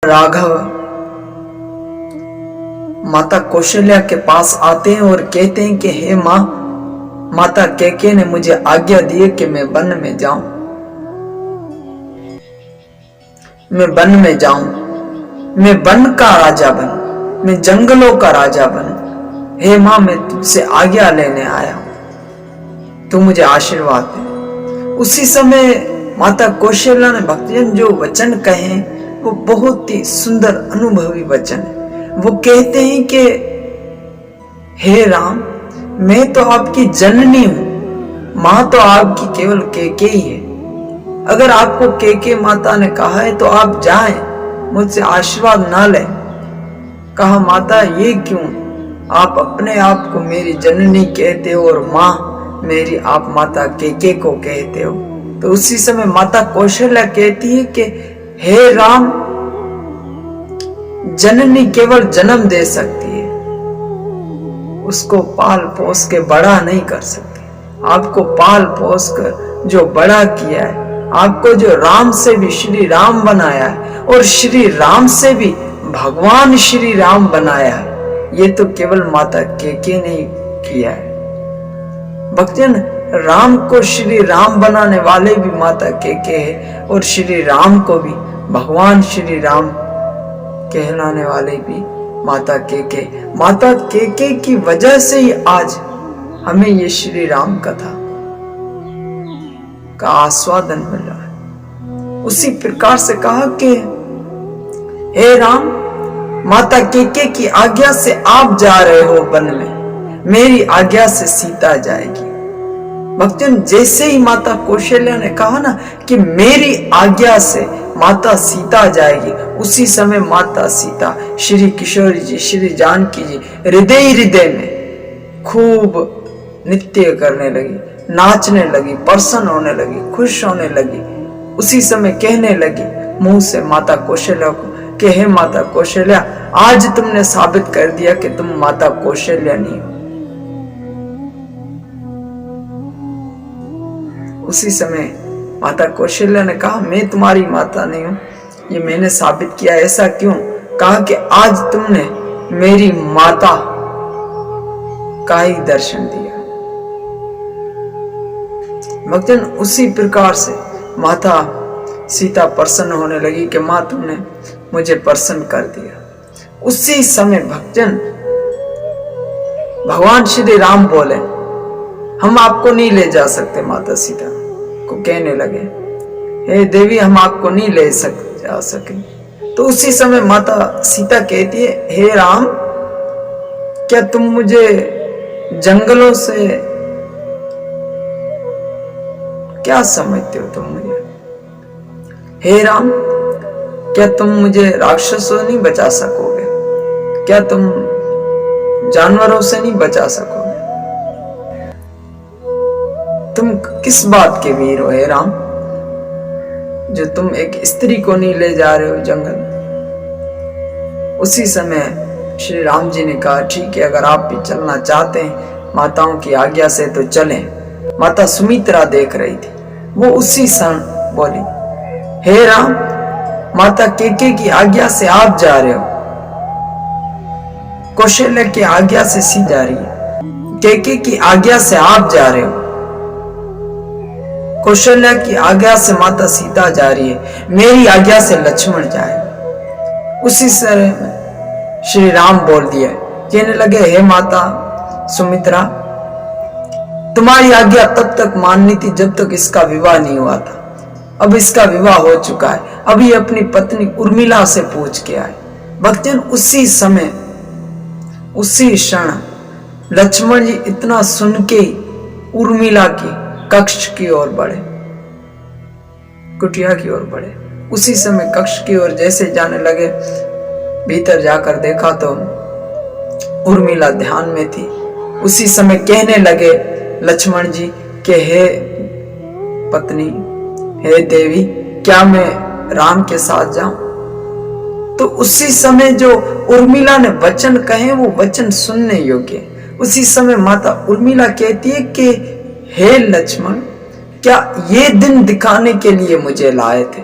राघव माता कौशल्या के पास आते हैं और कहते हैं कि हे माँ, माता कैकेयी ने मुझे आज्ञा दी है कि मैं वन में जाऊं, मैं वन में जाऊं, मैं वन का राजा बनूं, मैं जंगलों का राजा बनूं। हे माँ, मैं तुझसे आज्ञा लेने आया हूं, तू मुझे आशीर्वाद दे। उसी समय माता कौशल्या ने भक्तजन जो वचन कहे वो बहुत ही सुंदर अनुभवी वचन है। वो कहते हैं कि हे राम, मैं तो आपकी जननी हूं, मां तो आपकी केवल कैकेयी है। अगर आपको कैकेयी माता ने कहा है तो आप जाएं, मुझसे आशीर्वाद ना लें। कहा माता, ये क्यों? आप अपने आप को मेरी जननी कहते हो और मां मेरी आप माता कैकेयी को कहते हो। तो उसी समय माता कौशल्या कहती है कि हे राम, जननी केवल जन्म दे सकती है, उसको पाल पोस के बड़ा नहीं कर सकती। आपको पाल पोस कर जो बड़ा किया है, आपको जो राम से भी श्री राम बनाया है और श्री राम से भी भगवान श्री राम बनाया है, ये तो केवल माता कैकेयी ने किया है। भक्तजन, राम को श्री राम बनाने वाले भी माता कैकेयी है और श्री राम को भी भगवान श्री राम कहलाने वाले भी माता कैकेयी। माता कैकेयी की वजह से ही आज हमें ये श्री राम कथा का आस्वादन मिल रहा है। उसी प्रकार से कहा कि हे राम, माता कैकेयी की आज्ञा से आप जा रहे हो वन में, मेरी आज्ञा से सीता जाएगी। भक्तजन, जैसे ही माता कौशल्या ने कहा ना कि मेरी आज्ञा से माता सीता जाएगी, उसी समय माता सीता श्री किशोरी जी, श्री जानकी जी हृदय हृदय में खूब नृत्य करने लगी, नाचने लगी, प्रसन्न होने लगी, खुश होने लगी। उसी समय कहने लगी मुंह से माता कौशल्या को कि हे माता कौशल्या, आज तुमने साबित कर दिया कि तुम माता कौशल्या नहीं हो। उसी समय माता कौशल्या ने कहा, मैं तुम्हारी माता नहीं हूं, ये मैंने साबित किया। ऐसा क्यों? कहा कि आज तुमने मेरी माता का ही दर्शन दिया। भक्तजन, उसी प्रकार से माता सीता प्रसन्न होने लगी कि मां, तुमने मुझे प्रसन्न कर दिया। उसी समय भक्तजन भगवान श्री राम बोले, हम आपको नहीं ले जा सकते। माता सीता को कहने लगे, हे देवी, हम आपको नहीं ले जा सके। तो उसी समय माता सीता कहती है, हे राम, क्या तुम मुझे जंगलों से क्या समझते हो? तुम मुझे, हे राम, क्या तुम मुझे राक्षसों नहीं बचा सकोगे? क्या तुम जानवरों से नहीं बचा सकोगे? तुम किस बात के वीर हो हे राम, जो तुम एक स्त्री को नहीं ले जा रहे हो जंगल में? उसी समय श्री राम जी ने कहा, ठीक है, अगर आप भी चलना चाहते हैं माताओं की आज्ञा से तो चलें। माता सुमित्रा देख रही थी, वो उसी क्षण बोली, हे राम, माता कैकेयी की आज्ञा से आप जा रहे हो, कौशल्या की आज्ञा से सी जा रही है, कैकेयी की आज्ञा से आप जा रहे हो, कौशल्या की आज्ञा से माता सीता जा रही है, मेरी आज्ञा से लक्ष्मण जाए। उसी तरह श्री राम बोल दिया, कहने लगे, हे माता सुमित्रा, तुम्हारी आज्ञा तब तक माननी थी जब तक इसका विवाह नहीं हुआ था। अब इसका विवाह हो चुका है, अभी अपनी पत्नी उर्मिला से पूछ के आए। भक्तजन, उसी समय उसी क्षण लक्ष्मण जी इतना सुन के उर्मिला की कक्ष की ओर बढ़े, कुटिया की ओर बढ़े। उसी समय कक्ष की ओर जैसे जाने लगे, भीतर जाकर देखा तो उर्मिला ध्यान में थी। उसी समय कहने लगे लक्ष्मण जी कि हे पत्नी, हे देवी, क्या मैं राम के साथ जाऊं? तो उसी समय जो उर्मिला ने वचन कहे वो वचन सुनने योग्य। उसी समय माता उर्मिला कहती है कि हे लक्ष्मण, क्या ये दिन दिखाने के लिए मुझे लाए थे?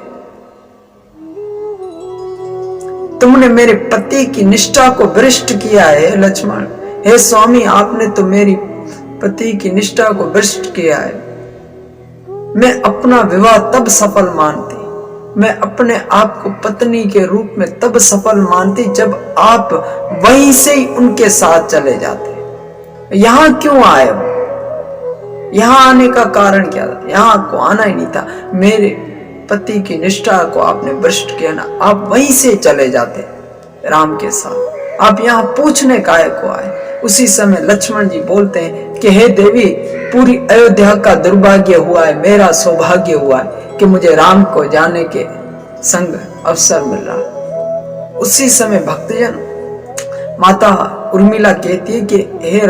तुमने मेरे पति की निष्ठा को भ्रष्ट किया है लक्ष्मण। हे स्वामी, आपने तो मेरी पति की निष्ठा को भ्रष्ट किया है। मैं अपना विवाह तब सफल मानती, मैं अपने आप को पत्नी के रूप में तब सफल मानती जब आप वहीं से ही उनके साथ चले जाते। यहां क्यों आए हो? यहां आने का कारण क्या था? यहां आपको आना ही नहीं था। मेरे पति की निष्ठा को आपने भ्रष्ट किया ना, आप वहीं से चले जाते राम के साथ। आप यहाँ पूछने काहे को आए? उसी समय लक्ष्मण जी बोलते हैं कि हे देवी, पूरी अयोध्या का दुर्भाग्य हुआ है, मेरा सौभाग्य हुआ है कि मुझे राम को जाने के संग अवसर मिल रहा। उसी समय भक्तजन माता उर्मिला कहती है कि हे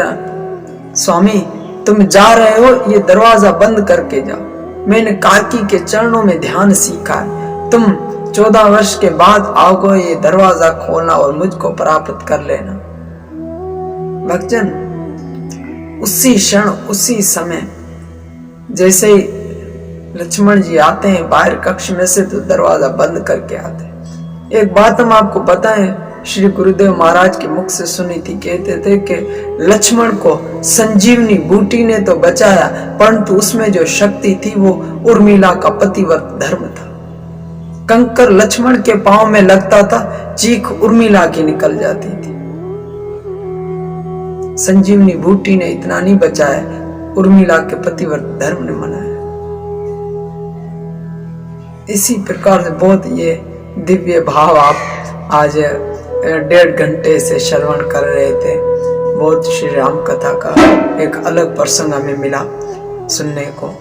स्वामी, तुम जा रहे हो, ये दरवाजा बंद करके जाओ। मैंने कार्की के चरणों में ध्यान सीखा है, तुम 14 वर्ष के बाद आओगे, ये दरवाजा खोलना और मुझको प्राप्त कर लेना। भक्तजन, उसी क्षण उसी समय जैसे ही लक्ष्मण जी आते हैं बाहर कक्ष में से, तो दरवाजा बंद करके आते हैं। एक बात हम आपको बताएं, श्री गुरुदेव महाराज के मुख से सुनी थी। कहते थे कि लक्ष्मण को संजीवनी बूटी ने तो बचाया, परंतु उसमें जो शक्ति थी वो उर्मिला का पतिव्रत धर्म था। कंकर लक्ष्मण के पांव में लगता था, चीख उर्मिला की निकल जाती थी। संजीवनी बूटी ने इतना नहीं बचाया, उर्मिला के पतिव्रत धर्म ने मनाया। इसी प्रकार से बहुत ये दिव्य भाव आप आज 1.5 घंटे से श्रवण कर रहे थे। बहुत श्री राम कथा का एक अलग प्रसंग हमें मिला सुनने को।